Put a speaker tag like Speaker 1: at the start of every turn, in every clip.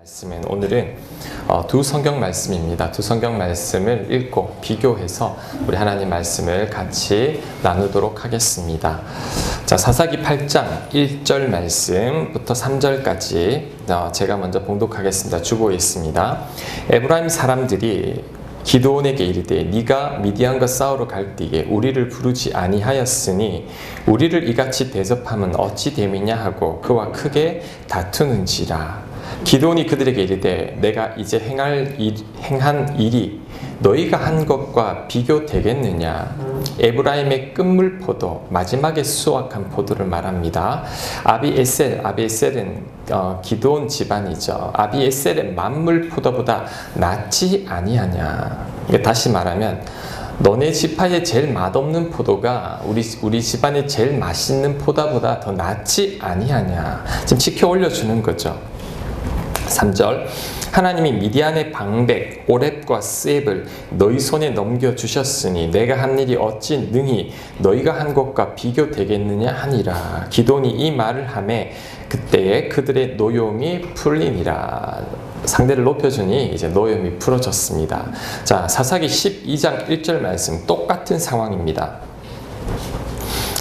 Speaker 1: 말씀은 오늘은 두 성경 말씀입니다. 두 성경 말씀을 읽고 비교해서 우리 하나님 말씀을 같이 나누도록 하겠습니다. 자, 사사기 8장 1절 말씀부터 3절까지 제가 먼저 봉독하겠습니다. 주보에 있습니다. 에브라임 사람들이 기드온에게 이르되 네가 미디안과 싸우러 갈 때에 우리를 부르지 아니하였으니 우리를 이같이 대접함은 어찌 됨이냐 하고 그와 크게 다투는지라. 기드온이 그들에게 이르되 내가 이제 행한 일이 너희가 한 것과 비교되겠느냐. 에브라임의 끝물포도 마지막에 수확한 포도를 말합니다. 아비에셀은 기드온 집안이죠. 아비에셀의 만물포도보다 낫지 아니하냐. 다시 말하면 너네 지파의 제일 맛없는 포도가 우리 집안의 제일 맛있는 포도보다 더 낫지 아니하냐. 지금 지켜 올려주는 거죠. 3절 하나님이 미디안의 방백 오렙과 스앱을 너희 손에 넘겨주셨으니 내가 한 일이 어찌 능히 너희가 한 것과 비교되겠느냐 하니라. 기드온이 이 말을 하매 그때에 그들의 노여움이 풀리니라. 상대를 높여주니 이제 노여움이 풀어졌습니다. 자, 사사기 12장 1절 말씀 똑같은 상황입니다.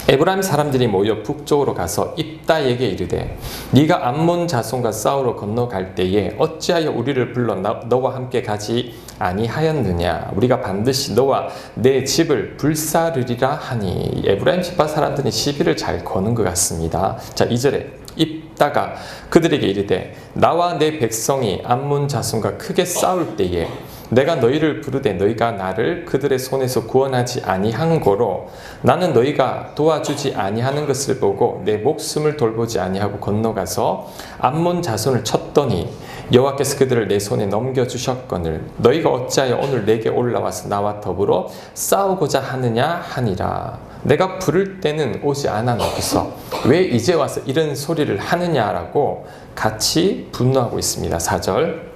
Speaker 1: 에브라임 사람들이 모여 북쪽으로 가서 입다에게 이르되 네가 암몬 자손과 싸우러 건너갈 때에 어찌하여 우리를 불러 너와 함께 가지 아니하였느냐. 우리가 반드시 너와 내 집을 불사르리라 하니. 에브라임 지파 사람들이 시비를 잘 거는 것 같습니다. 자, 2절에 입다가 그들에게 이르되 나와 내 백성이 암몬 자손과 크게 싸울 때에 내가 너희를 부르되 너희가 나를 그들의 손에서 구원하지 아니한 고로 나는 너희가 도와주지 아니하는 것을 보고 내 목숨을 돌보지 아니하고 건너가서 암몬 자손을 쳤더니 여호와께서 그들을 내 손에 넘겨주셨거늘 너희가 어찌하여 오늘 내게 올라와서 나와 더불어 싸우고자 하느냐 하니라. 내가 부를 때는 오지 않았노서 왜 이제 와서 이런 소리를 하느냐라고 같이 분노하고 있습니다. 4절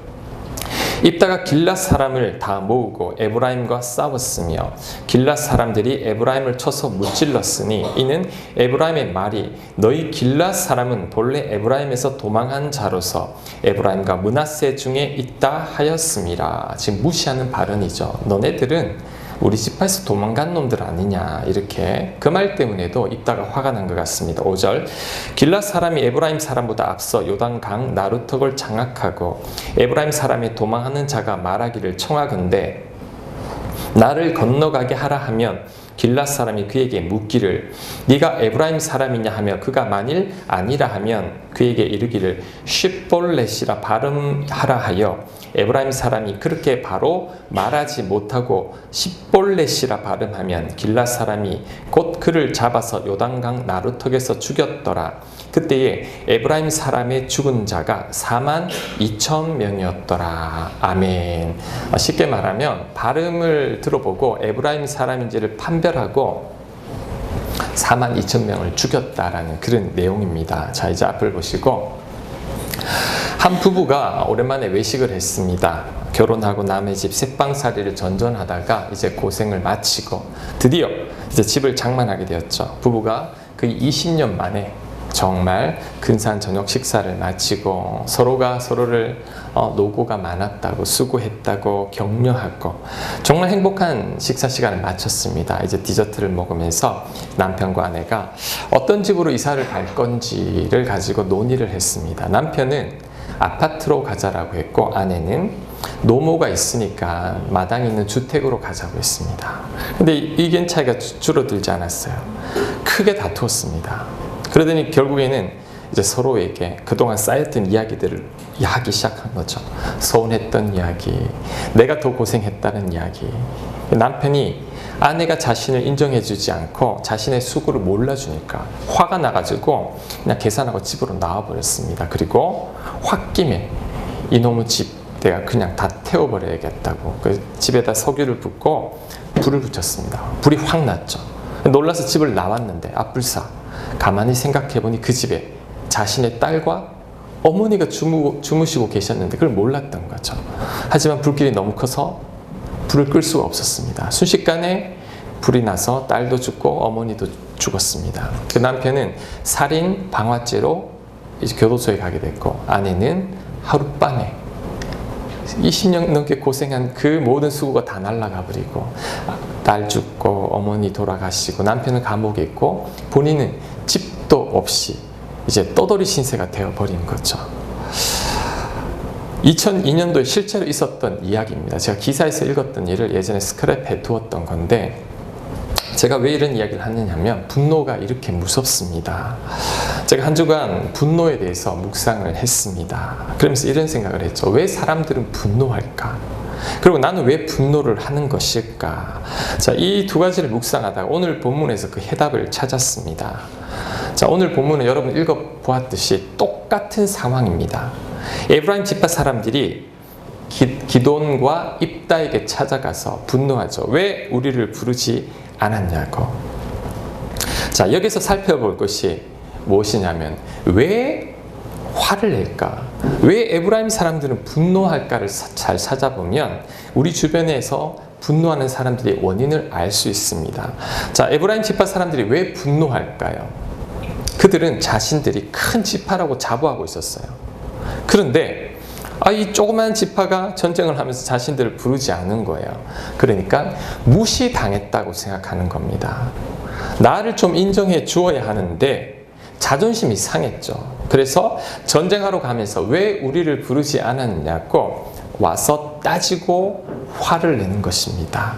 Speaker 1: 입다가 길랏 사람을 다 모으고 에브라임과 싸웠으며 길랏 사람들이 에브라임을 쳐서 무찔렀으니 이는 에브라임의 말이 너희 길랏 사람은 본래 에브라임에서 도망한 자로서 에브라임과 므낫세 중에 있다 하였음이라. 지금 무시하는 발언이죠. 너네들은 우리 지파에서 도망간 놈들 아니냐. 이렇게 그 말 때문에도 입다가 화가 난 것 같습니다. 5절 길랏 사람이 에브라임 사람보다 앞서 요단강 나루턱을 장악하고 에브라임 사람이 도망하는 자가 말하기를 청하건대 나를 건너가게 하라 하면 길랏 사람이 그에게 묻기를 네가 에브라임 사람이냐 하며 그가 만일 아니라 하면 그에게 이르기를 쉿볼렛이라 발음하라 하여 에브라임 사람이 그렇게 바로 말하지 못하고 십볼렛이라 발음하면 길랏 사람이 곧 그를 잡아서 요단강 나루턱에서 죽였더라. 그때에 에브라임 사람의 죽은 자가 42,000명이었더라. 아멘. 쉽게 말하면 발음을 들어보고 에브라임 사람인지를 판별하고 42,000명을 죽였다라는 그런 내용입니다. 자, 이제 앞을 보시고 한 부부가 오랜만에 외식을 했습니다. 결혼하고 남의 집 새빵살이를 전전하다가 이제 고생을 마치고 드디어 이제 집을 장만하게 되었죠. 부부가 거의 20년 만에 정말 근사한 저녁 식사를 마치고 서로가 서로를 노고가 많았다고 수고했다고 격려하고 정말 행복한 식사 시간을 마쳤습니다. 이제 디저트를 먹으면서 남편과 아내가 어떤 집으로 이사를 갈 건지를 가지고 논의를 했습니다. 남편은 아파트로 가자라고 했고 아내는 노모가 있으니까 마당 있는 주택으로 가자고 했습니다. 근데 의견 차이가 줄어들지 않았어요. 크게 다투었습니다. 그러더니 결국에는 이제 서로에게 그동안 쌓였던 이야기들을 하기 시작한 거죠. 서운했던 이야기, 내가 더 고생했다는 이야기. 남편이 아내가 자신을 인정해주지 않고 자신의 수고를 몰라주니까 화가 나가지고 그냥 계산하고 집으로 나와버렸습니다. 그리고 홧김에 이놈의 집 내가 그냥 다 태워버려야겠다고 그 집에다 석유를 붓고 불을 붙였습니다. 불이 확 났죠. 놀라서 집을 나왔는데 앞불사 가만히 생각해보니 그 집에 자신의 딸과 어머니가 주무시고 계셨는데 그걸 몰랐던 거죠. 하지만 불길이 너무 커서 불을 끌 수가 없었습니다. 순식간에 불이 나서 딸도 죽고 어머니도 죽었습니다. 그 남편은 살인 방화죄로 이제 교도소에 가게 됐고 아내는 하룻밤에 20년 넘게 고생한 그 모든 수고가 다 날아가 버리고 딸 죽고 어머니 돌아가시고 남편은 감옥에 있고 본인은 집도 없이 이제 떠돌이 신세가 되어버린 거죠. 2002년도에 실제로 있었던 이야기입니다. 제가 기사에서 읽었던 일을 예전에 스크랩해 두었던 건데 제가 왜 이런 이야기를 하느냐면 분노가 이렇게 무섭습니다. 제가 한 주간 분노에 대해서 묵상을 했습니다. 그러면서 이런 생각을 했죠. 왜 사람들은 분노할까? 그리고 나는 왜 분노를 하는 것일까? 자, 이 두 가지를 묵상하다가 오늘 본문에서 그 해답을 찾았습니다. 자, 오늘 본문은 여러분 읽어보았듯이 똑같은 상황입니다. 에브라임 지파 사람들이 기돈과 입다에게 찾아가서 분노하죠. 왜 우리를 부르지 않았냐고. 자, 여기서 살펴볼 것이 무엇이냐면 왜 화를 낼까? 왜 에브라임 사람들은 분노할까를 잘 찾아보면 우리 주변에서 분노하는 사람들의 원인을 알 수 있습니다. 자, 에브라임 지파 사람들이 왜 분노할까요? 그들은 자신들이 큰 지파라고 자부하고 있었어요. 그런데 이 조그만 지파가 전쟁을 하면서 자신들을 부르지 않은 거예요. 그러니까 무시당했다고 생각하는 겁니다. 나를 좀 인정해 주어야 하는데 자존심이 상했죠. 그래서 전쟁하러 가면서 왜 우리를 부르지 않았냐고 와서 따지고 화를 내는 것입니다.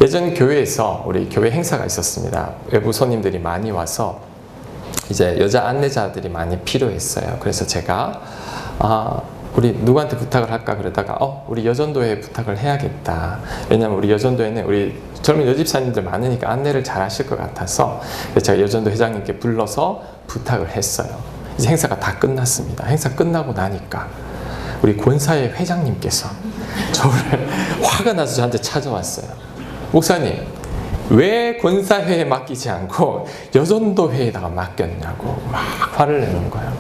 Speaker 1: 예전 교회에서 우리 교회 행사가 있었습니다. 외부 손님들이 많이 와서 이제 여자 안내자들이 많이 필요했어요. 그래서 제가 우리 누구한테 부탁을 할까 그러다가 우리 여전도에 부탁을 해야겠다. 왜냐면 우리 여전도에는 우리 젊은 여집사님들 많으니까 안내를 잘 하실 것 같아서 제가 여전도 회장님께 불러서 부탁을 했어요. 이제 행사가 다 끝났습니다. 행사 끝나고 나니까 우리 권사회 회장님께서 저를 화가 나서 저한테 찾아왔어요. 목사님, 왜 권사회에 맡기지 않고 여전도회에다가 맡겼냐고 막 화를 내는 거예요.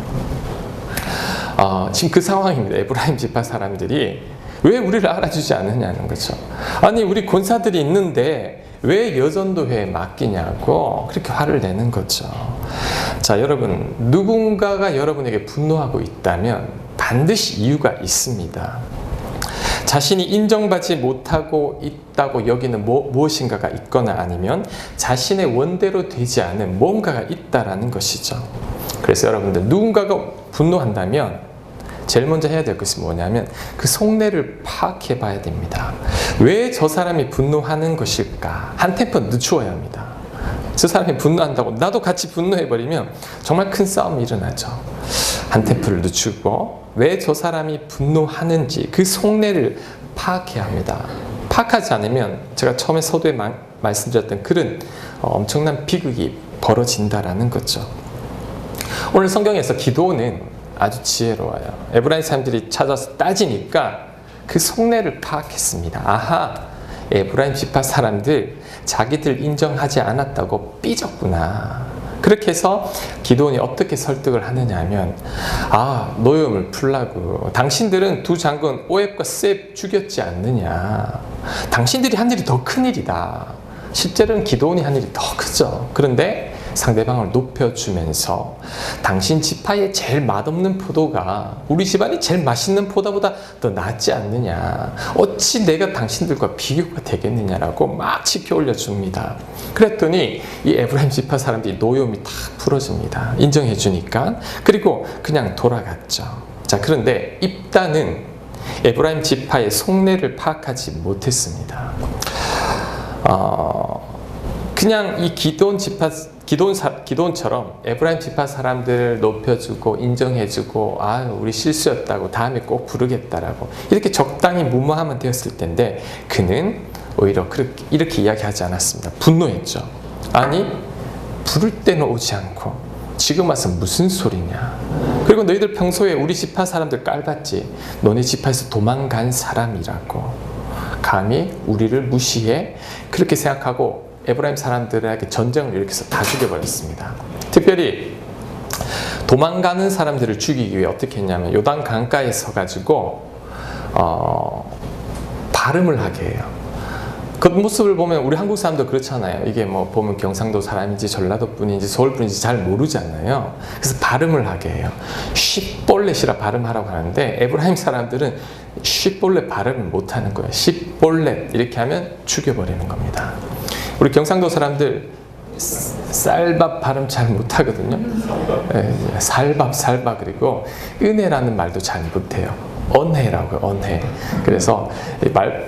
Speaker 1: 지금 그 상황입니다. 에브라임 지파 사람들이 왜 우리를 알아주지 않느냐는 거죠. 아니, 우리 권사들이 있는데 왜 여전도회에 맡기냐고 그렇게 화를 내는 거죠. 자, 여러분, 누군가가 여러분에게 분노하고 있다면 반드시 이유가 있습니다. 자신이 인정받지 못하고 있다고 여기는 무엇인가가 있거나 아니면 자신의 원대로 되지 않은 뭔가가 있다라는 것이죠. 그래서 여러분들, 누군가가 분노한다면 제일 먼저 해야 될 것이 뭐냐면 그 속내를 파악해 봐야 됩니다. 왜 저 사람이 분노하는 것일까? 한 템포 늦추어야 합니다. 저 사람이 분노한다고 나도 같이 분노해버리면 정말 큰 싸움이 일어나죠. 한 템포를 늦추고 왜 저 사람이 분노하는지 그 속내를 파악해야 합니다. 파악하지 않으면 제가 처음에 서두에 말씀드렸던 그런 엄청난 비극이 벌어진다라는 거죠. 오늘 성경에서 기도는 아주 지혜로워요. 에브라임 사람들이 찾아서 따지니까 그 속내를 파악했습니다. 아하, 에브라임 지파 사람들 자기들 인정하지 않았다고 삐졌구나. 그렇게 해서 기도원이 어떻게 설득을 하느냐 하면 노염을 풀라고. 당신들은 두 장군 오앱과 셉 죽였지 않느냐. 당신들이 한 일이 더 큰 일이다. 실제로는 기도원이 한 일이 더 크죠. 그런데 상대방을 높여주면서 당신 지파의 제일 맛없는 포도가 우리 집안이 제일 맛있는 포도보다 더 낫지 않느냐. 어찌 내가 당신들과 비교가 되겠느냐라고 막 치켜 올려줍니다. 그랬더니 이 에브라임 지파 사람들이 노여움이 다 풀어집니다. 인정해 주니까. 그리고 그냥 돌아갔죠. 자, 그런데 입다는 에브라임 지파의 속내를 파악하지 못했습니다. 그냥 이 기돈처럼 에브라임 지파 사람들을 높여주고 인정해주고 우리 실수였다고 다음에 꼭 부르겠다라고 이렇게 적당히 무모하면 되었을 텐데 그는 오히려 이렇게 이야기하지 않았습니다. 분노했죠. 아니, 부를 때는 오지 않고 지금 와서 무슨 소리냐. 그리고 너희들 평소에 우리 지파 사람들 깔봤지. 너네 지파에서 도망간 사람이라고. 감히 우리를 무시해? 그렇게 생각하고 에브라임 사람들에게 전쟁을 일으켜서 다 죽여버렸습니다. 특별히 도망가는 사람들을 죽이기 위해 어떻게 했냐면 요단 강가에 서가지고 발음을 하게 해요. 겉모습을 보면 우리 한국 사람도 그렇잖아요. 이게 뭐 보면 경상도 사람인지 전라도 분인지 서울 분인지 잘 모르잖아요. 그래서 발음을 하게 해요. 쉿볼렛이라 발음하라고 하는데 에브라임 사람들은 쉿볼렛 발음을 못하는 거예요. 쉿볼렛 이렇게 하면 죽여버리는 겁니다. 우리 경상도 사람들 쌀밥 발음 잘 못하거든요. 살밥 그리고 은혜라는 말도 잘 못해요. 언해라고요. 언해. 그래서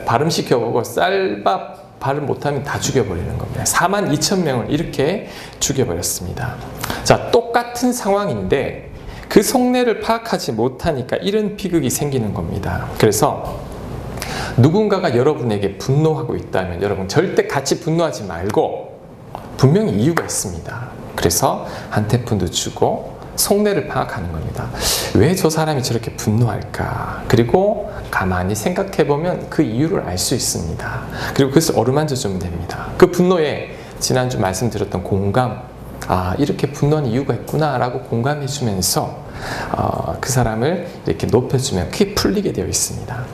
Speaker 1: 발음 시켜보고 쌀밥 발음 못하면 다 죽여버리는 겁니다. 42,000명을 이렇게 죽여버렸습니다. 자, 똑같은 상황인데 그 속내를 파악하지 못하니까 이런 비극이 생기는 겁니다. 그래서 누군가가 여러분에게 분노하고 있다면 여러분 절대 같이 분노하지 말고 분명히 이유가 있습니다. 그래서 한테푼도 주고 속내를 파악하는 겁니다. 왜 저 사람이 저렇게 분노할까? 그리고 가만히 생각해보면 그 이유를 알 수 있습니다. 그리고 그것을 어루만져 주면 됩니다. 그 분노에 지난주 말씀드렸던 공감, 이렇게 분노한 이유가 있구나 라고 공감해 주면서 그 사람을 이렇게 높여주면 그게 풀리게 되어 있습니다.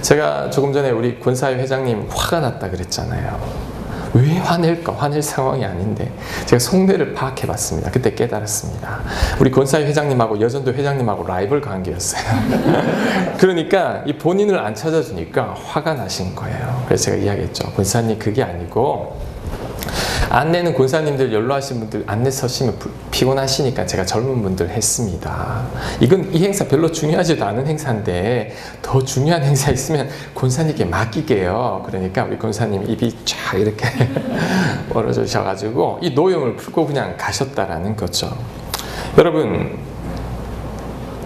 Speaker 1: 제가 조금 전에 우리 권사회 회장님 화가 났다 그랬잖아요. 왜 화낼까? 화낼 상황이 아닌데 제가 속내를 파악해 봤습니다. 그때 깨달았습니다. 우리 권사회 회장님하고 여전도 회장님하고 라이벌 관계였어요. 그러니까 이 본인을 안 찾아주니까 화가 나신 거예요. 그래서 제가 이야기했죠. 권사님 그게 아니고 안내는 권사님들 연로하신 분들 안내 서시면 피곤하시니까 제가 젊은 분들 했습니다. 이 행사 별로 중요하지도 않은 행사인데 더 중요한 행사 있으면 권사님께 맡기게요. 그러니까 우리 권사님 입이 쫙 이렇게 벌어지셔가지고 이 노염을 풀고 그냥 가셨다라는 거죠. 여러분,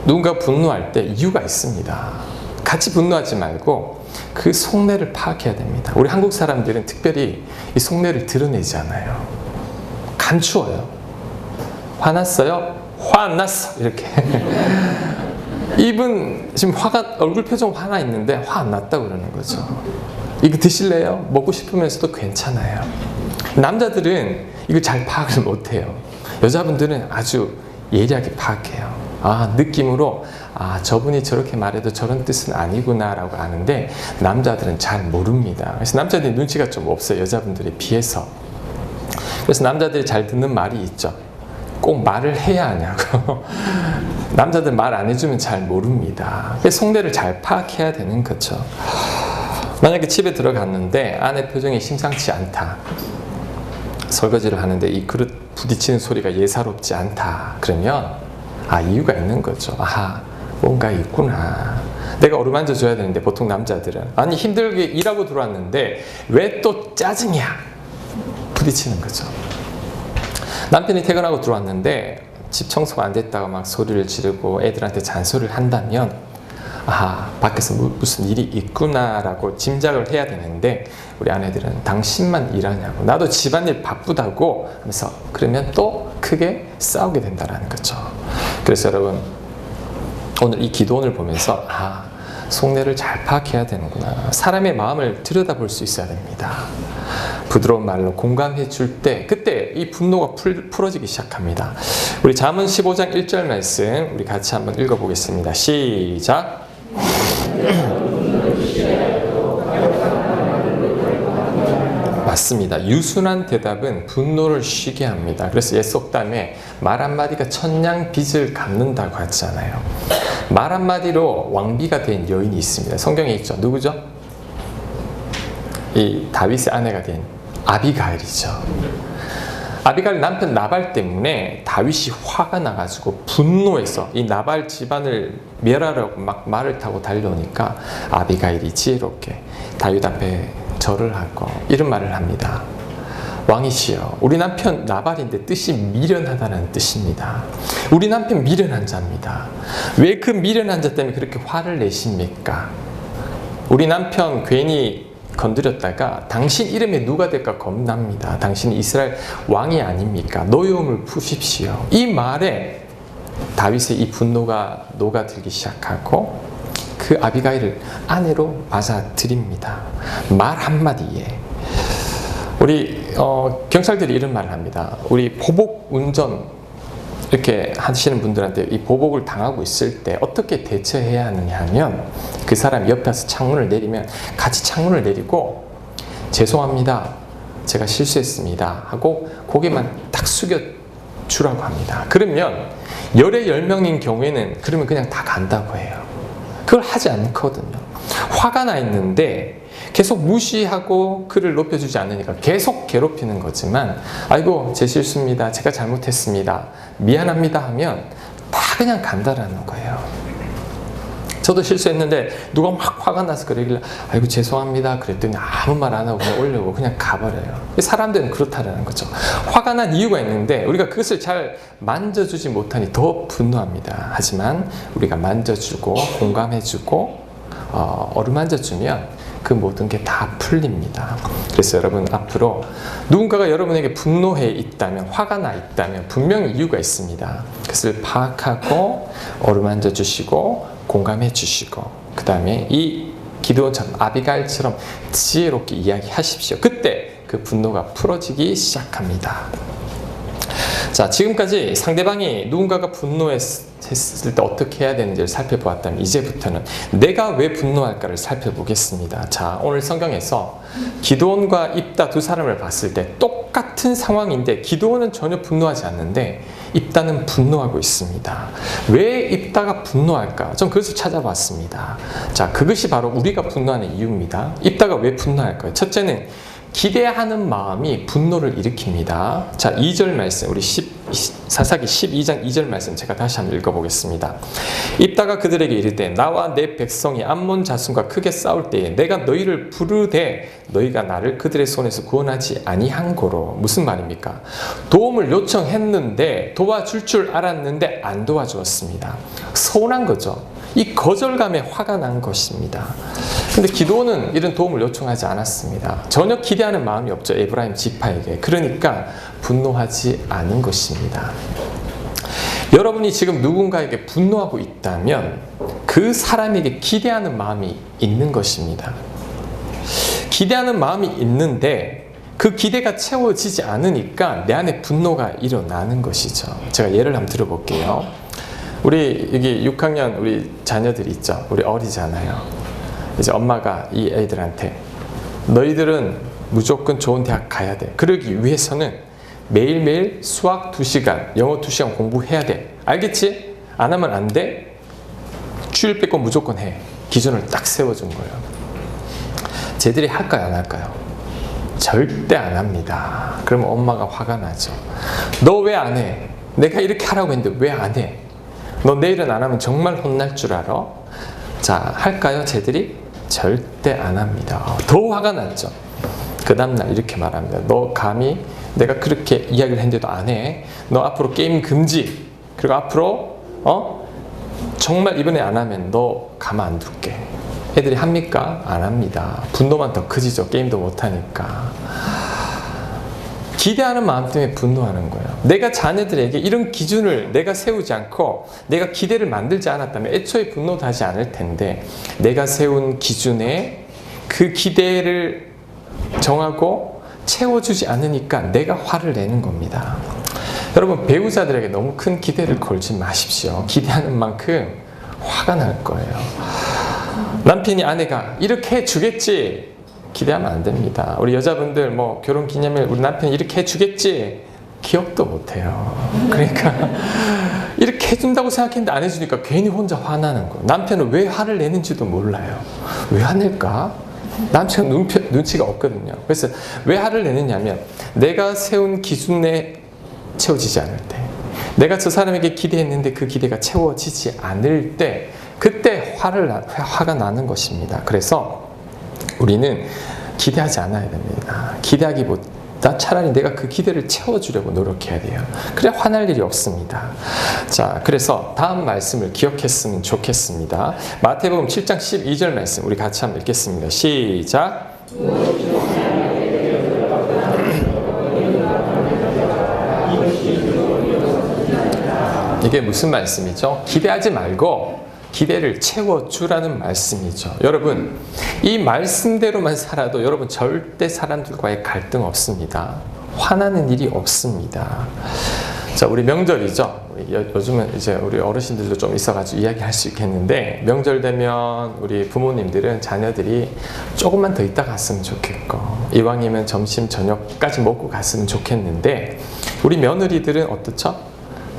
Speaker 1: 누군가 분노할 때 이유가 있습니다. 같이 분노하지 말고 그 속내를 파악해야 됩니다. 우리 한국 사람들은 특별히 이 속내를 드러내지 않아요. 감추어요. 화났어요? 화 안 났어. 이렇게. 입은 지금 얼굴 표정 화나 있는데 화 안 났다고 그러는 거죠. 이거 드실래요? 먹고 싶으면서도 괜찮아요. 남자들은 이걸 잘 파악을 못해요. 여자분들은 아주 예리하게 파악해요. 느낌으로 저분이 저렇게 말해도 저런 뜻은 아니구나 라고 아는데 남자들은 잘 모릅니다. 그래서 남자들이 눈치가 좀 없어요. 여자분들에 비해서. 그래서 남자들이 잘 듣는 말이 있죠. 꼭 말을 해야 하냐고. 남자들 말 안 해주면 잘 모릅니다. 그래서 속내를 잘 파악해야 되는 거죠. 만약에 집에 들어갔는데 아내 표정이 심상치 않다. 설거지를 하는데 이 그릇 부딪히는 소리가 예사롭지 않다. 그러면 이유가 있는 거죠. 뭔가 있구나. 내가 어루만져 줘야 되는데 보통 남자들은 힘들게 일하고 들어왔는데 왜 또 짜증이야? 부딪히는 거죠. 남편이 퇴근하고 들어왔는데 집 청소가 안 됐다고 막 소리를 지르고 애들한테 잔소리를 한다면 밖에서 무슨 일이 있구나 라고 짐작을 해야 되는데 우리 아내들은 당신만 일하냐고 나도 집안일 바쁘다고 하면서 그러면 또 크게 싸우게 된다는 거죠. 그래서 여러분 오늘 이 기도원을 보면서 속내를 잘 파악해야 되는구나. 사람의 마음을 들여다볼 수 있어야 됩니다. 부드러운 말로 공감해 줄 때 그때 이 분노가 풀어지기 시작합니다. 우리 잠언 15장 1절 말씀 우리 같이 한번 읽어보겠습니다. 시작. 맞습니다. 유순한 대답은 분노를 쉬게 합니다. 그래서 옛 속담에 말 한마디가 천냥 빚을 갚는다고 하잖아요. 말 한마디로 왕비가 된 여인이 있습니다. 성경에 있죠. 누구죠? 이 다윗의 아내가 된 아비가일이죠. 아비가일 남편 나발 때문에 다윗이 화가 나가지고 분노해서 이 나발 집안을 멸하려고 막 말을 타고 달려오니까 아비가일이 지혜롭게 다윗 앞에 절을 하고 이런 말을 합니다. 왕이시여, 우리 남편 나발인데 뜻이 미련하다는 뜻입니다. 우리 남편 미련한 자입니다. 왜 그 미련한 자 때문에 그렇게 화를 내십니까? 우리 남편 괜히 건드렸다가 당신 이름에 누가 될까 겁납니다. 당신이 이스라엘 왕이 아닙니까? 노여움을 푸십시오. 이 말에 다윗의 이 분노가 녹아들기 시작하고 그 아비가일을 아내로 맞아들입니다. 말 한마디에. 우리 경찰들이 이런 말을 합니다. 우리 보복 운전 이렇게 하시는 분들한테 이 보복을 당하고 있을 때 어떻게 대처해야 하느냐 하면 그 사람 옆에서 창문을 내리면 같이 창문을 내리고 죄송합니다. 제가 실수했습니다. 하고 고개만 딱 숙여 주라고 합니다. 그러면 열의 10명인 경우에는 그러면 그냥 다 간다고 해요. 그걸 하지 않거든요. 화가 나 있는데 계속 무시하고 그를 높여주지 않으니까 계속 괴롭히는 거지만 아이고 제 실수입니다. 제가 잘못했습니다. 미안합니다 하면 다 그냥 간다라는 거예요. 저도 실수했는데 누가 막 화가 나서 그러길래 아이고 죄송합니다 그랬더니 아무 말 안 하고 그냥 올려고 그냥 가버려요. 사람들은 그렇다라는 거죠. 화가 난 이유가 있는데 우리가 그것을 잘 만져주지 못하니 더 분노합니다. 하지만 우리가 만져주고 공감해주고 어루만져주면 그 모든 게 다 풀립니다. 그래서 여러분 앞으로 누군가가 여러분에게 분노해 있다면 화가 나 있다면 분명히 이유가 있습니다. 그것을 파악하고 어루만져 주시고 공감해 주시고 그 다음에 이 기드온처럼 아비가일처럼 지혜롭게 이야기하십시오. 그때 그 분노가 풀어지기 시작합니다. 자, 지금까지 상대방이 누군가가 분노했을 때 어떻게 해야 되는지를 살펴보았다면 이제부터는 내가 왜 분노할까를 살펴보겠습니다. 자, 오늘 성경에서 기드온과 입다 두 사람을 봤을 때 똑같은 상황인데 기드온은 전혀 분노하지 않는데 입다는 분노하고 있습니다. 왜 입다가 분노할까? 전 그것을 찾아봤습니다. 자, 그것이 바로 우리가 분노하는 이유입니다. 입다가 왜 분노할까요? 첫째는 기대하는 마음이 분노를 일으킵니다. 자, 2절 말씀, 우리 사사기 12장 2절 말씀 제가 다시 한번 읽어보겠습니다. 입다가 그들에게 이르되 나와 내 백성이 암몬 자손과 크게 싸울 때에 내가 너희를 부르되 너희가 나를 그들의 손에서 구원하지 아니한 고로. 무슨 말입니까? 도움을 요청했는데 도와줄 줄 알았는데 안 도와주었습니다. 서운한 거죠. 이 거절감에 화가 난 것입니다. 근데 기드온은 이런 도움을 요청하지 않았습니다. 전혀 기대하는 마음이 없죠. 에브라임 지파에게. 그러니까 분노하지 않은 것입니다. 여러분이 지금 누군가에게 분노하고 있다면 그 사람에게 기대하는 마음이 있는 것입니다. 기대하는 마음이 있는데 그 기대가 채워지지 않으니까 내 안에 분노가 일어나는 것이죠. 제가 예를 한번 들어볼게요. 우리 여기 6학년 우리 자녀들이 있죠. 우리 어리잖아요. 이제 엄마가 이 애들한테 너희들은 무조건 좋은 대학 가야 돼. 그러기 위해서는 매일매일 수학 2시간, 영어 2시간 공부해야 돼. 알겠지? 안 하면 안 돼. 주일 빼고 무조건 해. 기준을 딱 세워준 거예요. 쟤들이 할까요? 안 할까요? 절대 안 합니다. 그러면 엄마가 화가 나죠. 너 왜 안 해? 내가 이렇게 하라고 했는데 왜 안 해? 너 내일은 안 하면 정말 혼날 줄 알아? 자, 할까요? 쟤들이? 절대 안 합니다. 더 화가 났죠. 그 다음날 이렇게 말합니다. 너 감히 내가 그렇게 이야기를 했는데도 안 해? 너 앞으로 게임 금지. 그리고 앞으로 정말 이번에 안 하면 너 가만 안 둘게. 애들이 합니까? 안 합니다. 분노만 더 커지죠. 게임도 못 하니까. 기대하는 마음 때문에 분노하는 거예요. 내가 자녀들에게 이런 기준을 내가 세우지 않고 내가 기대를 만들지 않았다면 애초에 분노도 하지 않을 텐데 내가 세운 기준에 그 기대를 정하고 채워주지 않으니까 내가 화를 내는 겁니다. 여러분, 배우자들에게 너무 큰 기대를 걸지 마십시오. 기대하는 만큼 화가 날 거예요. 남편이 아내가 이렇게 해주겠지 기대하면 안 됩니다. 우리 여자분들 뭐 결혼 기념일 우리 남편이 이렇게 해주겠지 기억도 못해요. 그러니까 이렇게 해준다고 생각했는데 안 해주니까 괜히 혼자 화나는 거예요. 남편은 왜 화를 내는지도 몰라요. 왜 화낼까? 남편은 눈치가 없거든요. 그래서 왜 화를 내느냐면 내가 세운 기준에 채워지지 않을 때, 내가 저 사람에게 기대했는데 그 기대가 채워지지 않을 때 그때 화가 나는 것입니다. 그래서 우리는 기대하지 않아야 됩니다. 기대하기보다 차라리 내가 그 기대를 채워주려고 노력해야 돼요. 그래야 화날 일이 없습니다. 자, 그래서 다음 말씀을 기억했으면 좋겠습니다. 마태복음 7장 12절 말씀 우리 같이 한번 읽겠습니다. 시작. 이게 무슨 말씀이죠? 기대하지 말고 기대를 채워주라는 말씀이죠. 여러분, 이 말씀대로만 살아도 여러분 절대 사람들과의 갈등 없습니다. 화나는 일이 없습니다. 자, 우리 명절이죠. 요즘은 이제 우리 어르신들도 좀 있어가지고 이야기할 수 있겠는데 명절 되면 우리 부모님들은 자녀들이 조금만 더 있다 갔으면 좋겠고 이왕이면 점심 저녁까지 먹고 갔으면 좋겠는데 우리 며느리들은 어떻죠?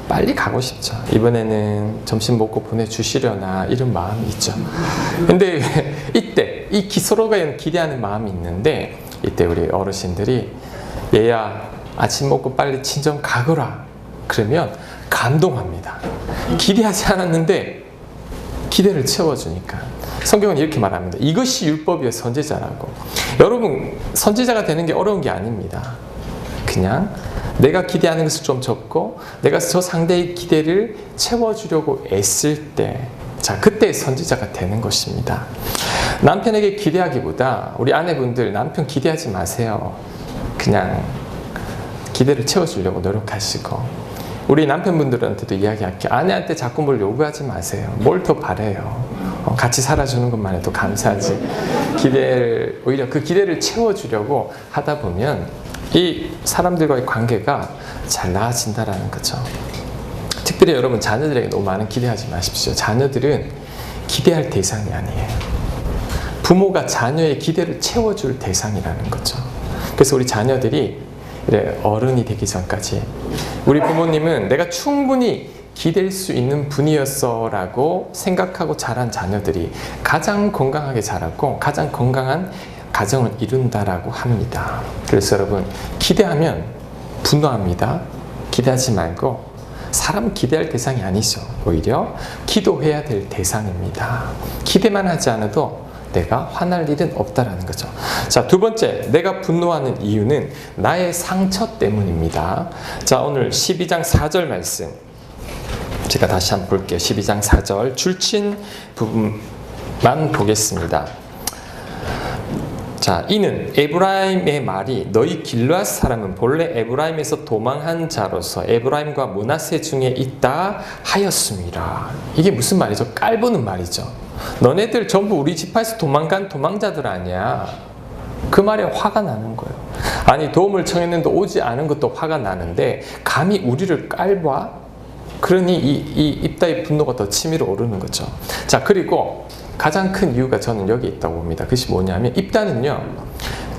Speaker 1: 빨리 가고 싶죠. 이번에는 점심 먹고 보내주시려나 이런 마음이 있죠. 근데 이때 서로가 기대하는 마음이 있는데 이때 우리 어르신들이 얘야 아침 먹고 빨리 친정 가거라 그러면 감동합니다. 기대하지 않았는데 기대를 채워주니까. 성경은 이렇게 말합니다. 이것이 율법이요 선지자라고. 여러분 선지자가 되는 게 어려운 게 아닙니다. 그냥 내가 기대하는 것을 좀 적고 내가 저 상대의 기대를 채워주려고 애쓸 때, 자 그때 선지자가 되는 것입니다. 남편에게 기대하기보다 우리 아내분들 남편 기대하지 마세요. 그냥 기대를 채워주려고 노력하시고, 우리 남편분들한테도 이야기할게요. 아내한테 자꾸 뭘 요구하지 마세요. 뭘 더 바래요. 같이 살아주는 것만 해도 감사하지. 오히려 그 기대를 채워주려고 하다 보면 이 사람들과의 관계가 잘 나아진다라는 거죠. 특별히 여러분 자녀들에게 너무 많은 기대하지 마십시오. 자녀들은 기대할 대상이 아니에요. 부모가 자녀의 기대를 채워줄 대상이라는 거죠. 그래서 우리 자녀들이 어른이 되기 전까지 우리 부모님은 내가 충분히 기댈 수 있는 분이었어 라고 생각하고 자란 자녀들이 가장 건강하게 자라고 가장 건강한 가정을 이룬다라고 합니다. 그래서 여러분 기대하면 분노합니다. 기대하지 말고, 사람 기대할 대상이 아니죠. 오히려 기도해야 될 대상입니다. 기대만 하지 않아도 내가 화날 일은 없다라는 거죠. 자, 두 번째, 내가 분노하는 이유는 나의 상처 때문입니다. 자, 오늘 12장 4절 말씀 제가 다시 한번 볼게요. 12장 4절 줄친 부분만 보겠습니다. 자, 이는 에브라임의 말이 너희 길르앗 사람은 본래 에브라임에서 도망한 자로서 에브라임과 므낫세 중에 있다 하였습니다. 이게 무슨 말이죠? 깔보는 말이죠. 너네들 전부 우리 지파에서 도망간 도망자들 아니야. 그 말에 화가 나는 거예요. 아니 도움을 청했는데 오지 않은 것도 화가 나는데 감히 우리를 깔봐? 그러니 이 입다의 분노가 더 치밀어 오르는 거죠. 자, 그리고 가장 큰 이유가 저는 여기 있다고 봅니다. 그것이 뭐냐면 입다는요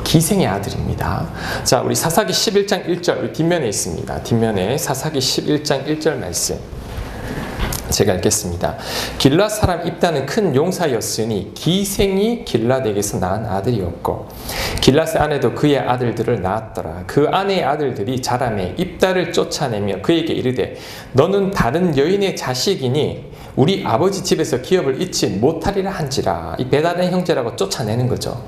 Speaker 1: 기생의 아들입니다. 자, 우리 사사기 11장 1절 우리 뒷면에 있습니다. 뒷면에 사사기 11장 1절 말씀 제가 읽겠습니다. 길앗 사람 입다는 큰 용사였으니 기생이 길앗에게서 낳은 아들이었고 길앗의 아내도 그의 아들들을 낳았더라. 그 아내의 아들들이 자라매 입다를 쫓아내며 그에게 이르되 너는 다른 여인의 자식이니 우리 아버지 집에서 기업을 잊지 못하리라 한지라. 이 배다른 형제라고 쫓아내는 거죠.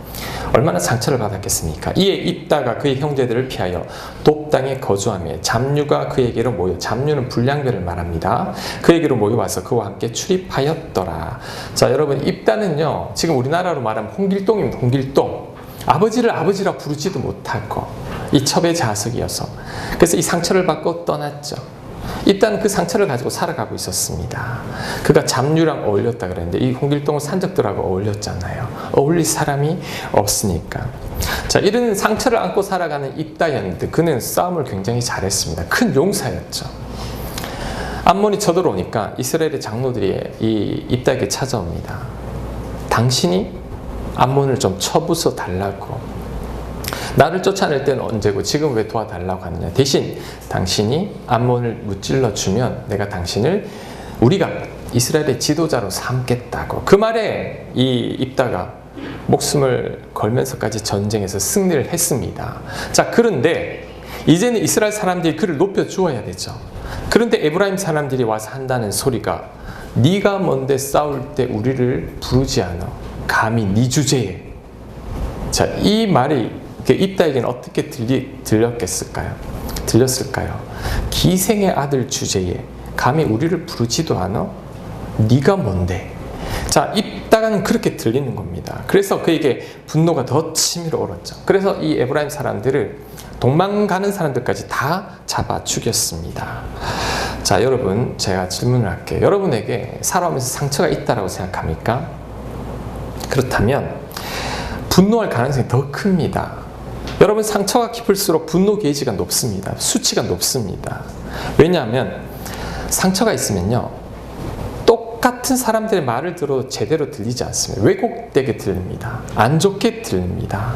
Speaker 1: 얼마나 상처를 받았겠습니까? 이에 입다가 그의 형제들을 피하여 돕당에 거주하며 잡류가 그에게로 모여, 잡류는 불량배를 말합니다. 그에게로 모여와서 그와 함께 출입하였더라. 자, 여러분 입다는요 지금 우리나라로 말하면 홍길동입니다. 홍길동. 아버지를 아버지라 부르지도 못하고 이 첩의 자석이어서 그래서 이 상처를 받고 떠났죠. 일단 그 상처를 가지고 살아가고 있었습니다. 그가 잡류랑 어울렸다 그랬는데 이 홍길동은 산적들하고 어울렸잖아요. 어울릴 사람이 없으니까. 자, 이런 상처를 안고 살아가는 입다였는데 그는 싸움을 굉장히 잘했습니다. 큰 용사였죠. 암몬이 쳐들어오니까 이스라엘의 장로들이 이 입다에게 찾아옵니다. 당신이 암몬을 좀 쳐부숴 달라고. 나를 쫓아낼 때는 언제고 지금 왜 도와달라고 하느냐. 대신 당신이 암몬을 무찔러 주면 내가 당신을 우리가 이스라엘의 지도자로 삼겠다고. 그 말에 이 입다가 목숨을 걸면서까지 전쟁에서 승리를 했습니다. 자, 그런데 이제는 이스라엘 사람들이 그를 높여 주어야 되죠. 그런데 에브라임 사람들이 와서 한다는 소리가 네가 뭔데 싸울 때 우리를 부르지 않아. 감히 네 주제에. 자, 이 말이 입다에게는 어떻게 들렸을까요? 기생의 아들 주제에 감히 우리를 부르지도 않아? 네가 뭔데? 자, 입다가는 그렇게 들리는 겁니다. 그래서 그에게 분노가 더 치밀어 오르죠. 그래서 이 에브라임 사람들을 도망가는 사람들까지 다 잡아 죽였습니다. 자, 여러분 제가 질문을 할게요. 여러분에게 살아오면서 상처가 있다고 생각합니까? 그렇다면 분노할 가능성이 더 큽니다. 여러분 상처가 깊을수록 분노 게이지가 높습니다. 수치가 높습니다. 왜냐하면 상처가 있으면요 똑같은 사람들의 말을 들어도 제대로 들리지 않습니다. 왜곡되게 들립니다. 안 좋게 들립니다.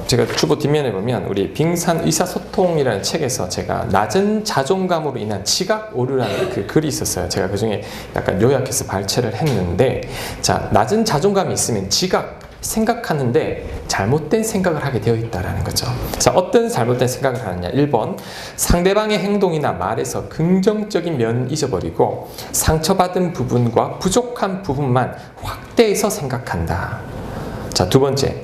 Speaker 1: 제가 주보 뒷면에 보면 우리 빙산 의사소통이라는 책에서 제가 낮은 자존감으로 인한 지각 오류라는 그 글이 있었어요. 제가 그 중에 약간 요약해서 발췌를 했는데, 자, 낮은 자존감이 있으면 지각, 생각하는데 잘못된 생각을 하게 되어 있다는 거죠. 자, 어떤 잘못된 생각을 하느냐. 1번, 상대방의 행동이나 말에서 긍정적인 면을 잊어버리고 상처받은 부분과 부족한 부분만 확대해서 생각한다. 자, 두 번째,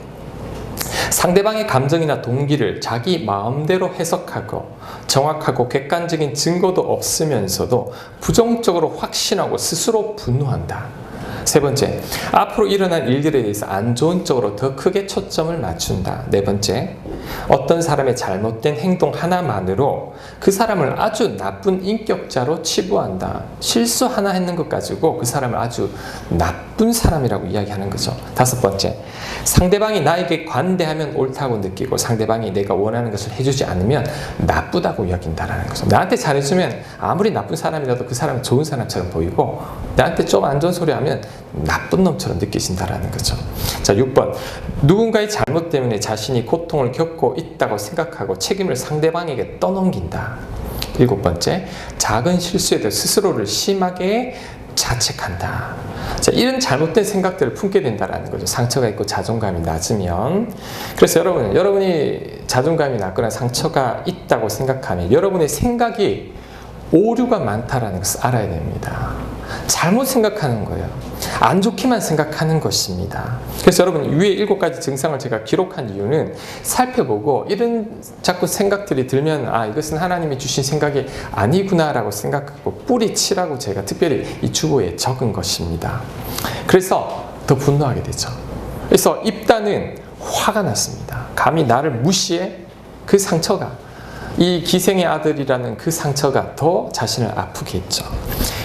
Speaker 1: 상대방의 감정이나 동기를 자기 마음대로 해석하고 정확하고 객관적인 증거도 없으면서도 부정적으로 확신하고 스스로 분노한다. 세 번째, 앞으로 일어날 일들에 대해서 안 좋은 쪽으로 더 크게 초점을 맞춘다. 네 번째, 어떤 사람의 잘못된 행동 하나만으로 그 사람을 아주 나쁜 인격자로 치부한다. 실수 하나 했는 것 가지고 그 사람을 아주 나쁜 사람이라고 이야기하는 거죠. 다섯 번째, 상대방이 나에게 관대하면 옳다고 느끼고 상대방이 내가 원하는 것을 해주지 않으면 나쁘다고 여긴다라는 거죠. 나한테 잘해주면 아무리 나쁜 사람이라도 그 사람은 좋은 사람처럼 보이고, 나한테 좀 안 좋은 소리 하면 나쁜 놈처럼 느끼신다라는 거죠. 자, 6번, 누군가의 잘못 때문에 자신이 고통을 겪고 있다고 생각하고 책임을 상대방에게 떠넘긴다. 7번째, 작은 실수에도 스스로를 심하게 자책한다. 자, 이런 잘못된 생각들을 품게 된다는 거죠. 상처가 있고 자존감이 낮으면. 그래서 여러분이 자존감이 낮거나 상처가 있다고 생각하면 여러분의 생각이 오류가 많다는 것을 알아야 됩니다. 잘못 생각하는 거예요. 안 좋게만 생각하는 것입니다. 그래서 여러분, 위에 7가지 증상을 제가 기록한 이유는 살펴보고 이런 자꾸 생각들이 들면 이것은 하나님이 주신 생각이 아니구나라고 생각하고 뿌리치라고 제가 특별히 이 주보에 적은 것입니다. 그래서 더 분노하게 되죠. 그래서 입다는 화가 났습니다. 감히 나를 무시해? 그 상처가, 이 기생의 아들이라는 그 상처가 더 자신을 아프게 했죠.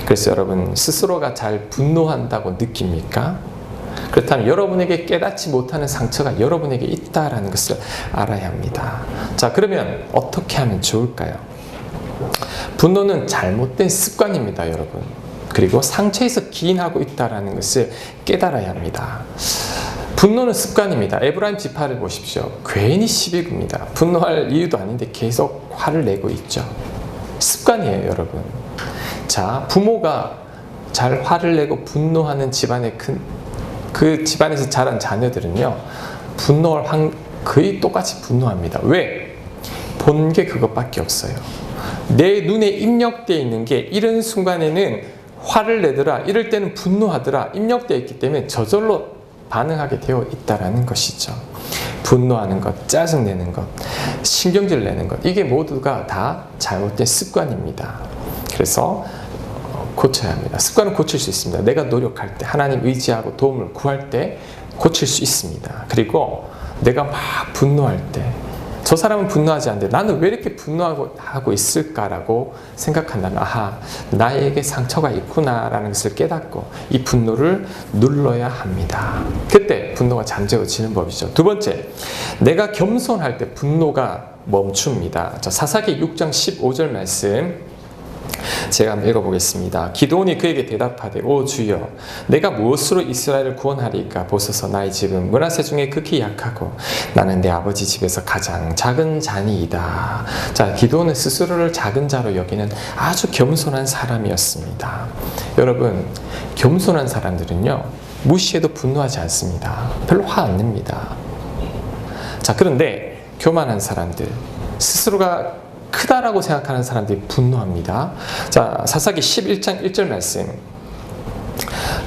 Speaker 1: 그래서 여러분, 스스로가 잘 분노한다고 느낍니까? 그렇다면 여러분에게 깨닫지 못하는 상처가 여러분에게 있다는 것을 알아야 합니다. 자, 그러면 어떻게 하면 좋을까요? 분노는 잘못된 습관입니다, 여러분. 그리고 상처에서 기인하고 있다는 것을 깨달아야 합니다. 분노는 습관입니다. 에브라임 지파를 보십시오. 괜히 시비 굽니다. 분노할 이유도 아닌데 계속 화를 내고 있죠. 습관이에요, 여러분. 자, 부모가 잘 화를 내고 분노하는 집안의 그 집안에서 자란 자녀들은요, 분노할 거의 똑같이 분노합니다. 왜? 본 게 그것밖에 없어요. 내 눈에 입력되어 있는 게 이런 순간에는 화를 내더라, 이럴 때는 분노하더라 입력되어 있기 때문에 저절로 반응하게 되어 있다는 것이죠. 분노하는 것, 짜증내는 것, 신경질 내는 것, 이게 모두가 다 잘못된 습관입니다. 그래서 고쳐야 합니다. 습관은 고칠 수 있습니다. 내가 노력할 때, 하나님 의지하고 도움을 구할 때 고칠 수 있습니다. 그리고 내가 막 분노할 때, 저 사람은 분노하지 않는데 나는 왜 이렇게 분노하고 있을까라고 생각한다면, 나에게 상처가 있구나라는 것을 깨닫고 이 분노를 눌러야 합니다. 그때 분노가 잠재워지는 법이죠. 두 번째, 내가 겸손할 때 분노가 멈춥니다. 자, 사사기 6장 15절 말씀 제가 한번 읽어보겠습니다. 기드온이 그에게 대답하되, 오 주여, 내가 무엇으로 이스라엘을 구원하리까? 보소서, 나의 집은 므낫세 중에 극히 약하고 나는 내 아버지 집에서 가장 작은 자니이다. 자, 기드온은 스스로를 작은 자로 여기는 아주 겸손한 사람이었습니다. 여러분, 겸손한 사람들은요, 무시해도 분노하지 않습니다. 별로 화 안 냅니다. 자, 그런데 교만한 사람들, 스스로가 크다라고 생각하는 사람들이 분노합니다. 자, 사사기 11장 1절 말씀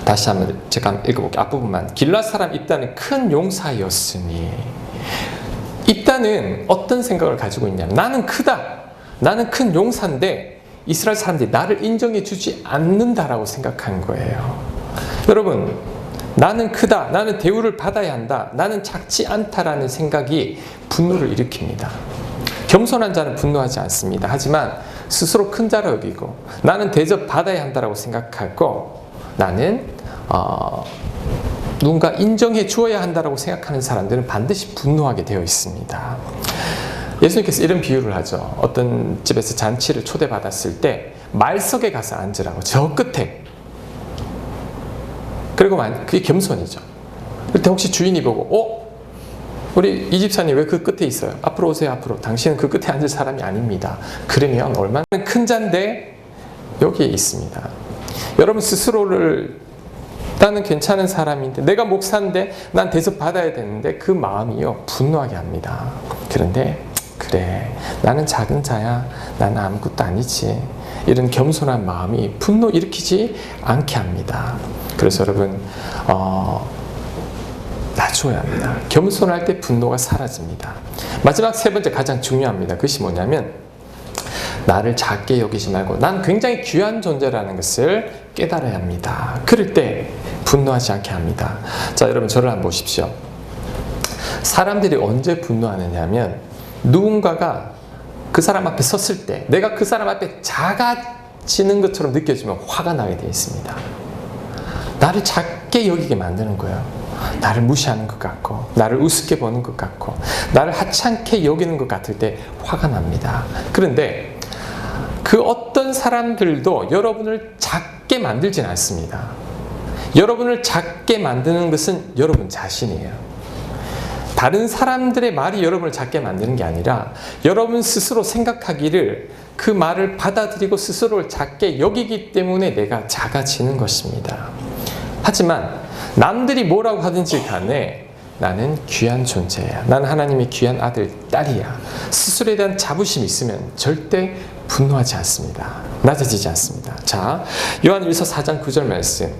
Speaker 1: 다시 한번 제가 한번 읽어볼게요. 앞부분만. 길앗 사람 입다는 큰 용사였으니, 입다는 어떤 생각을 가지고 있냐면, 나는 크다, 나는 큰 용사인데 이스라엘 사람들이 나를 인정해 주지 않는다라고 생각한 거예요. 여러분, 나는 크다, 나는 대우를 받아야 한다, 나는 작지 않다라는 생각이 분노를 일으킵니다. 겸손한 자는 분노하지 않습니다. 하지만 스스로 큰 자로 여기고 나는 대접받아야 한다고 생각하고 나는 누군가 인정해 주어야 한다고 생각하는 사람들은 반드시 분노하게 되어 있습니다. 예수님께서 이런 비유를 하죠. 어떤 집에서 잔치를 초대받았을 때 말석에 가서 앉으라고, 저 끝에. 그리고 그게 겸손이죠. 그때 혹시 주인이 보고 우리 이 집사님 왜 그 끝에 있어요? 앞으로 오세요. 앞으로. 당신은 그 끝에 앉을 사람이 아닙니다. 그러면 얼마나 큰 자인데 여기에 있습니다. 여러분 스스로를 나는 괜찮은 사람인데 내가 목사인데 난 대접 받아야 되는데 그 마음이요 분노하게 합니다. 그런데 그래 나는 작은 자야. 나는 아무것도 아니지. 이런 겸손한 마음이 분노 일으키지 않게 합니다. 그래서 여러분 낮춰야 합니다. 겸손할 때 분노가 사라집니다. 마지막 세 번째 가장 중요합니다. 그것이 뭐냐면 나를 작게 여기지 말고 난 굉장히 귀한 존재라는 것을 깨달아야 합니다. 그럴 때 분노하지 않게 합니다. 자, 여러분 저를 한번 보십시오. 사람들이 언제 분노하느냐 하면 누군가가 그 사람 앞에 섰을 때 내가 그 사람 앞에 작아지는 것처럼 느껴지면 화가 나게 되어 있습니다. 나를 작게 여기게 만드는 거예요. 나를 무시하는 것 같고 나를 우습게 보는 것 같고 나를 하찮게 여기는 것 같을 때 화가 납니다. 그런데 그 어떤 사람들도 여러분을 작게 만들진 않습니다. 여러분을 작게 만드는 것은 여러분 자신이에요. 다른 사람들의 말이 여러분을 작게 만드는 게 아니라 여러분 스스로 생각하기를 그 말을 받아들이고 스스로를 작게 여기기 때문에 내가 작아지는 것입니다. 하지만 남들이 뭐라고 하든지 간에 나는 귀한 존재야. 나는 하나님의 귀한 아들, 딸이야. 스스로에 대한 자부심이 있으면 절대 분노하지 않습니다. 낮아지지 않습니다. 자, 요한일서 4장 9절 말씀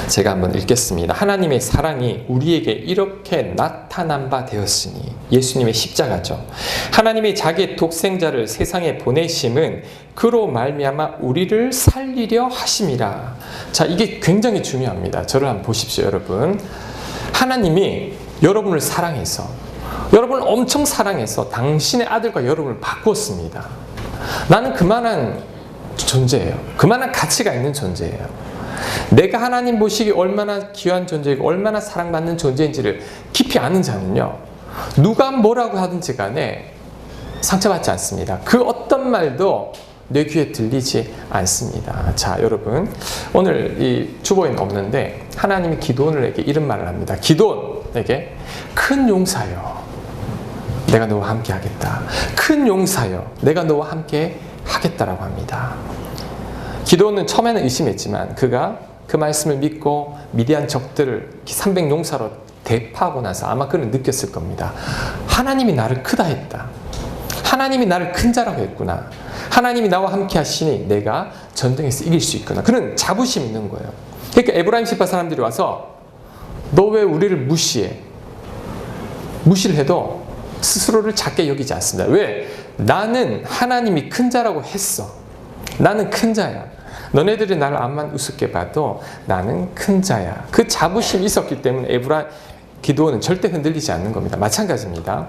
Speaker 1: 제가 한번 읽겠습니다. 하나님의 사랑이 우리에게 이렇게 나타난 바 되었으니 예수님의 십자가죠. 하나님이 자기의 독생자를 세상에 보내심은 그로 말미암아 우리를 살리려 하심이라. 자, 이게 굉장히 중요합니다. 저를 한번 보십시오, 여러분. 하나님이 여러분을 사랑해서 여러분을 엄청 사랑해서 당신의 아들과 여러분을 바꾸었습니다. 나는 그만한 존재예요. 그만한 가치가 있는 존재예요. 내가 하나님 보시기 얼마나 귀한 존재이고 얼마나 사랑받는 존재인지를 깊이 아는 자는요, 누가 뭐라고 하든지 간에 상처받지 않습니다. 그 어떤 말도 내 귀에 들리지 않습니다. 자, 여러분, 오늘 이 주보에는 없는데 하나님이 기드온에게 이런 말을 합니다. 기드온에게 큰 용사여, 내가 너와 함께 하겠다. 큰 용사여, 내가 너와 함께 하겠다라고 합니다. 기드온은 처음에는 의심했지만 그가 그 말씀을 믿고 미디안 적들을 300용사로 대파하고 나서 아마 그는 느꼈을 겁니다. 하나님이 나를 크다 했다. 하나님이 나를 큰 자라고 했구나. 하나님이 나와 함께 하시니 내가 전쟁에서 이길 수 있구나. 그런 자부심이 있는 거예요. 그러니까 에브라임 지파 사람들이 와서 너 왜 우리를 무시해? 무시를 해도 스스로를 작게 여기지 않습니다. 왜? 나는 하나님이 큰 자라고 했어. 나는 큰 자야. 너네들이 나를 암만 우습게 봐도 나는 큰 자야. 그 자부심이 있었기 때문에 기드온은 절대 흔들리지 않는 겁니다. 마찬가지입니다.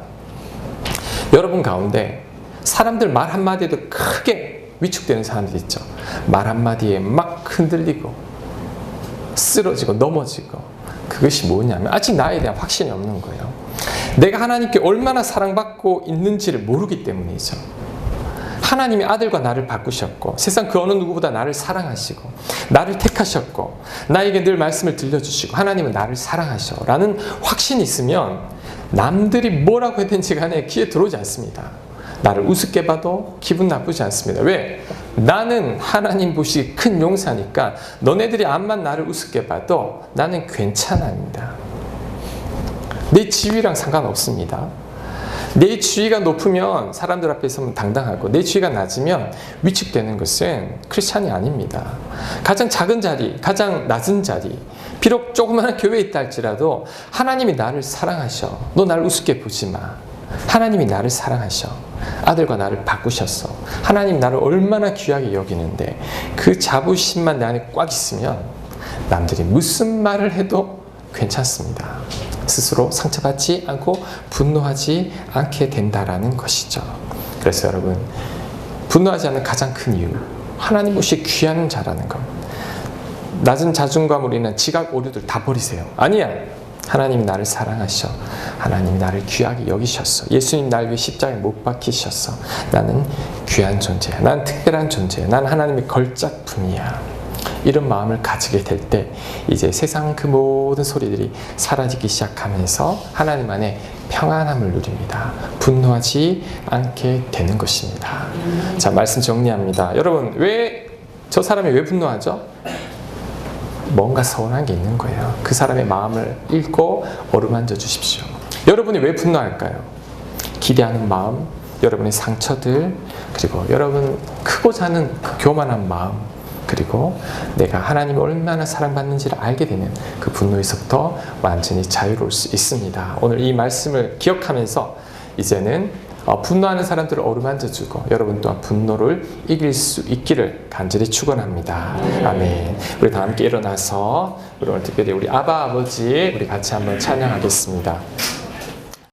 Speaker 1: 여러분 가운데 사람들 말 한마디에도 크게 위축되는 사람들이 있죠. 말 한마디에 막 흔들리고 쓰러지고 넘어지고. 그것이 뭐냐면 아직 나에 대한 확신이 없는 거예요. 내가 하나님께 얼마나 사랑받고 있는지를 모르기 때문이죠. 하나님이 아들과 나를 바꾸셨고 세상 그 어느 누구보다 나를 사랑하시고 나를 택하셨고 나에게 늘 말씀을 들려주시고 하나님은 나를 사랑하셔 라는 확신이 있으면 남들이 뭐라고 했든지 간에 귀에 들어오지 않습니다. 나를 우습게 봐도 기분 나쁘지 않습니다. 왜? 나는 하나님 보시기 큰 용사니까 너네들이 암만 나를 우습게 봐도 나는 괜찮아입니다. 내 지위랑 상관없습니다. 내 지위가 높으면 사람들 앞에 서면 당당하고 내 지위가 낮으면 위축되는 것은 크리스찬이 아닙니다. 가장 작은 자리, 가장 낮은 자리, 비록 조그마한 교회에 있다 할지라도 하나님이 나를 사랑하셔. 너 나를 우습게 보지 마. 하나님이 나를 사랑하셔. 아들과 나를 바꾸셨어. 하나님이 나를 얼마나 귀하게 여기는데 그 자부심만 내 안에 꽉 있으면 남들이 무슨 말을 해도 괜찮습니다. 스스로 상처받지 않고 분노하지 않게 된다라는 것이죠. 그래서 여러분, 분노하지 않는 가장 큰 이유, 하나님 보시기에 귀한 자라는 것. 낮은 자존감으로 인한 지각 오류들 다 버리세요. 아니야. 하나님이 나를 사랑하셔. 하나님이 나를 귀하게 여기셨어. 예수님 나를 위해 십자가에 못 박히셨어. 나는 귀한 존재야. 나는 특별한 존재야. 나는 하나님의 걸작품이야. 이런 마음을 가지게 될 때 이제 세상 그 모든 소리들이 사라지기 시작하면서 하나님 안에 평안함을 누립니다. 분노하지 않게 되는 것입니다. 자, 말씀 정리합니다. 여러분, 저 사람이 왜 분노하죠? 뭔가 서운한 게 있는 거예요. 그 사람의 마음을 읽고 어루만져 주십시오. 여러분이 왜 분노할까요? 기대하는 마음, 여러분의 상처들, 그리고 여러분 크고자 하는 그 교만한 마음, 그리고 내가 하나님이 얼마나 사랑받는지를 알게 되는 그 분노에서부터 완전히 자유로울 수 있습니다. 오늘 이 말씀을 기억하면서 이제는 분노하는 사람들을 어루만져주고 여러분 또한 분노를 이길 수 있기를 간절히 축원합니다. 아멘. 우리 다 함께 일어나서 우리 오늘 특별히 우리 아바 아버지 우리 같이 한번 찬양하겠습니다.